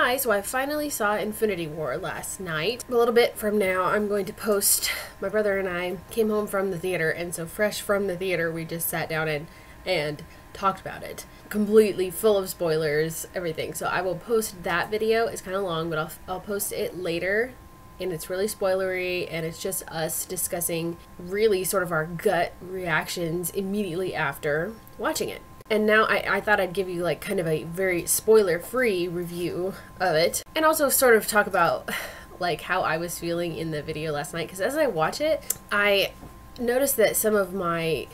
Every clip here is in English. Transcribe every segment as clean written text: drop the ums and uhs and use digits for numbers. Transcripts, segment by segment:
Hi, so I finally saw Infinity War last night. A little bit from now, I'm going to post, my brother and I came home from the theater, and so fresh from the theater, we just sat down and talked about it. Completely full of spoilers, everything. So I will post that video. It's kind of long, but I'll post it later. And it's really spoilery, and it's just us discussing really sort of our gut reactions immediately after watching it. And now I thought I'd give you like kind of a very spoiler-free review of it, and also sort of talk about like how I was feeling in the video last night, because as I watch it, I noticed that some of my,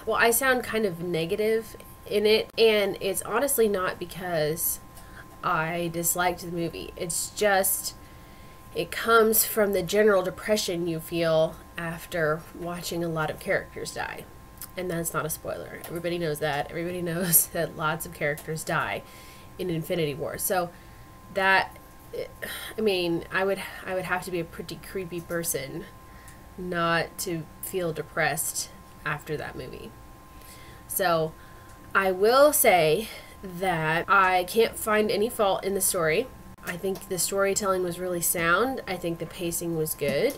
well, I sound kind of negative in it, and it's honestly not because I disliked the movie. It's just, it comes from the general depression you feel after watching a lot of characters die. And that's not a spoiler. Everybody knows that. Everybody knows that lots of characters die in Infinity War. So that, I mean, I would have to be a pretty creepy person not to feel depressed after that movie. So I will say that I can't find any fault in the story. I think the storytelling was really sound. I think the pacing was good.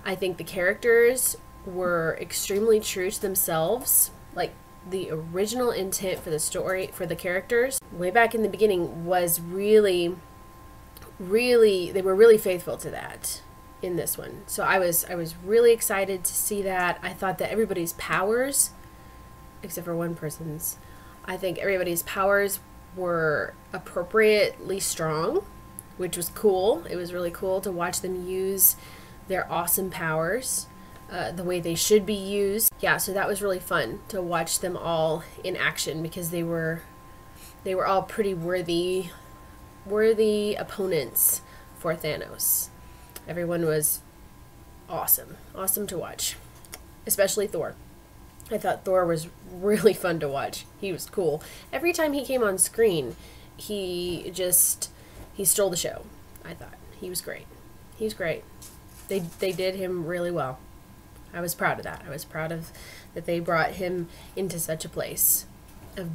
I think the characters were extremely true to themselves. Like, the original intent for the story, for the characters, way back in the beginning, was really, they were really faithful to that in this one. So I was really excited to see that. I thought that everybody's powers, except for one person's, I think everybody's powers were appropriately strong, which was cool. It was really cool to watch them use their awesome powers the way they should be used. Yeah, so that was really fun to watch them all in action, because they were all pretty worthy opponents for Thanos. Everyone was awesome to watch, especially Thor. I thought Thor was really fun to watch. He was cool. Every time he came on screen, he stole the show. I thought he was great. He was great. They did him really well. I was proud of that. I was proud of that they brought him into such a place of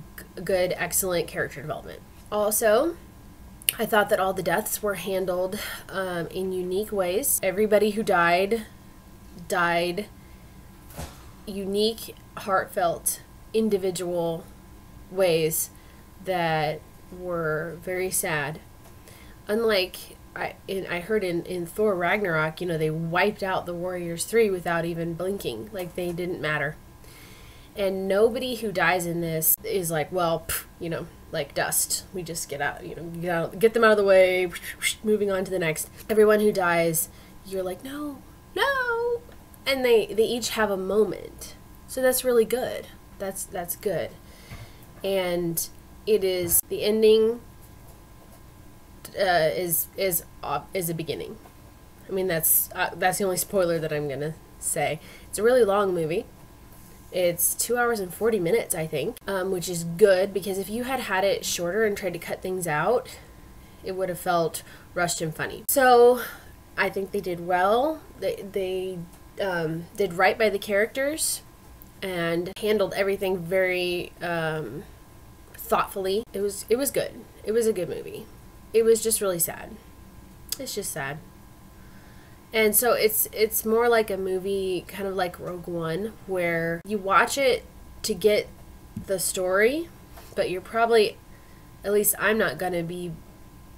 good, excellent character development. Also, I thought that all the deaths were handled in unique ways. Everybody who died unique, heartfelt, individual ways that were very sad. Unlike, I heard in Thor Ragnarok, you know, they wiped out the Warriors 3 without even blinking. Like, they didn't matter. And nobody who dies in this is like, well, pff, you know, like dust. We just get out, you know, get them out of the way, moving on to the next. Everyone who dies, you're like, no. And they each have a moment. So that's really good. That's good. And it is, the ending is a beginning. I mean, that's the only spoiler that I'm gonna say. It's a really long movie. It's 2 hours and 40 minutes, I think, which is good, because if you had it shorter and tried to cut things out, it would have felt rushed and funny. So I think they did well. They did right by the characters and handled everything very thoughtfully. It was good. It was a good movie. It was just really sad. It's just sad. And so it's more like a movie, kind of like Rogue One, where you watch it to get the story, but you're probably, at least I'm not gonna be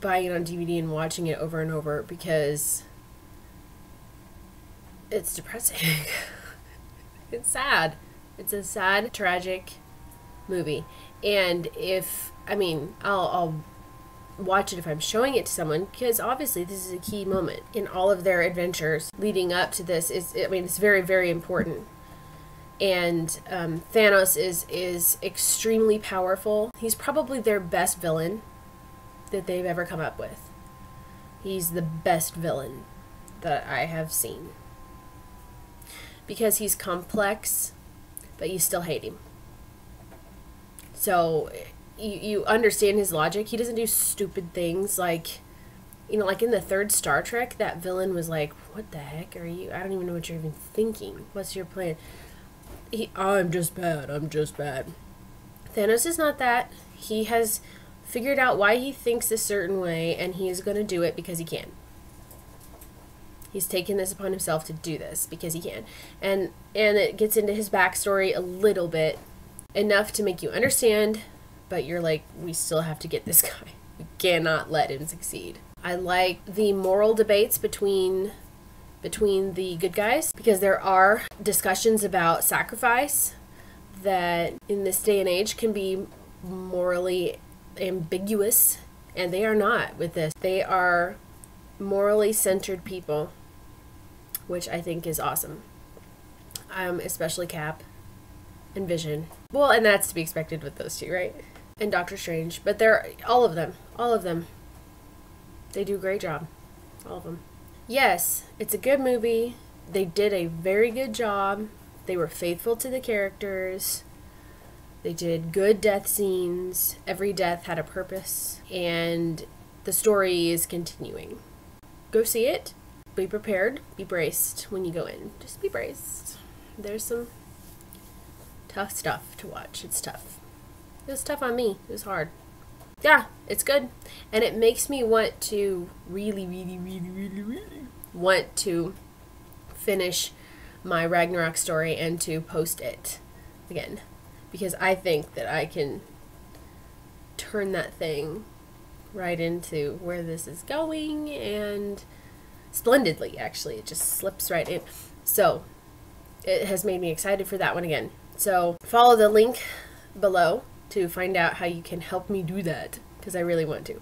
buying it on DVD and watching it over and over, because it's depressing. It's sad. It's a sad, tragic movie. And I'll watch it if I'm showing it to someone, because obviously this is a key moment in all of their adventures leading up to this. It's very, very important. And Thanos is extremely powerful. He's probably their best villain that they've ever come up with. He's the best villain that I have seen, because he's complex, but you still hate him. So you understand his logic. He doesn't do stupid things like, you know, like in the third Star Trek, that villain was like, what the heck are you? I don't even know what you're even thinking. What's your plan? I'm just bad. Thanos is not that. He has figured out why he thinks a certain way, and he is going to do it because he can. He's taken this upon himself to do this because he can. And it gets into his backstory a little bit, enough to make you understand, but you're like, we still have to get this guy. We cannot let him succeed. I like the moral debates between the good guys, because there are discussions about sacrifice that in this day and age can be morally ambiguous, and they are not with this. They are morally centered people, which I think is awesome. Especially Cap and Vision. Well, and that's to be expected with those two, right? And Doctor Strange. But they're all of them. They do a great job. All of them. Yes, it's a good movie. They did a very good job. They were faithful to the characters. They did good death scenes. Every death had a purpose. And the story is continuing. Go see it. Be prepared. Be braced when you go in. Just be braced. There's some tough stuff to watch. It's tough. It was tough on me. It was hard. Yeah, it's good. And it makes me want to really want to finish my Ragnarok story and to post it again. Because I think that I can turn that thing right into where this is going, and splendidly, actually. It just slips right in. So it has made me excited for that one again. So follow the link below to find out how you can help me do that, because I really want to.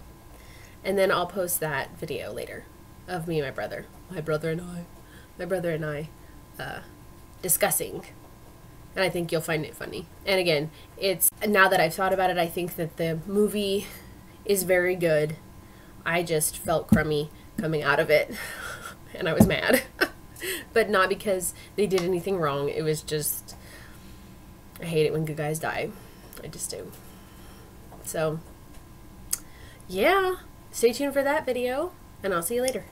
And then I'll post that video later of me and my brother. My brother and I discussing. And I think you'll find it funny. And again, it's, now that I've thought about it, I think that the movie is very good. I just felt crummy coming out of it. And I was mad. But not because they did anything wrong. It was just, I hate it when good guys die. I just do. So, yeah. Stay tuned for that video. And I'll see you later.